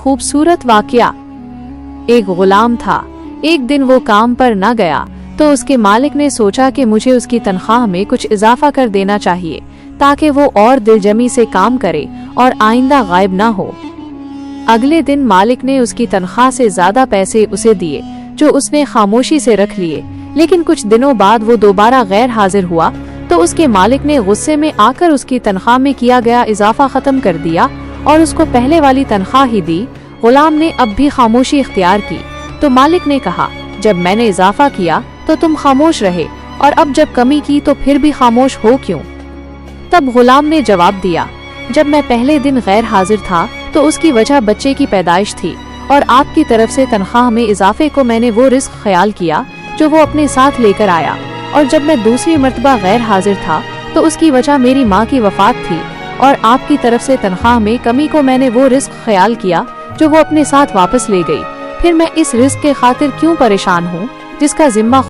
खूबसूरत वाकया। एक गुलाम था। एक दिन वो काम पर न गया तो उसके मालिक ने सोचा कि मुझे उसकी तनख्वाह में कुछ इजाफा कर देना चाहिए ताकि वो और दिलजमी से काम करे और आइंदा गायब ना हो। अगले दिन मालिक ने उसकी तनख्वाह से ज्यादा पैसे उसे दिए जो उसने खामोशी से रख लिए। लेकिन कुछ दिनों बाद वो दोबारा गैर हाजिर हुआ तो उसके मालिक ने गुस्से में आकर उसकी तनख्वाह में किया गया इजाफा खत्म कर दिया और उसको पहले वाली तनख्वाह ही दी। गुलाम ने अब भी खामोशी इख्तियार की तो मालिक ने कहा, जब मैंने इजाफा किया तो तुम खामोश रहे और अब जब कमी की तो फिर भी खामोश हो क्यों? तब गुलाम ने जवाब दिया, जब मैं पहले दिन गैर हाजिर था तो उसकी वजह बच्चे की पैदाइश थी और आपकी तरफ से तनख्वाह में इजाफे को मैंने वो रिस्क ख्याल किया जो वो अपने साथ लेकर आया, और जब मैं दूसरी मर्तबा गैर हाजिर था तो उसकी वजह मेरी माँ की वफात थी और आपकी तरफ से तनख्वाह में कमी को मैंने वो रिस्क ख्याल किया जो वो अपने साथ वापस ले गई। फिर मैं इस रिस्क के खातिर क्यों परेशान हूँ जिसका जिम्मा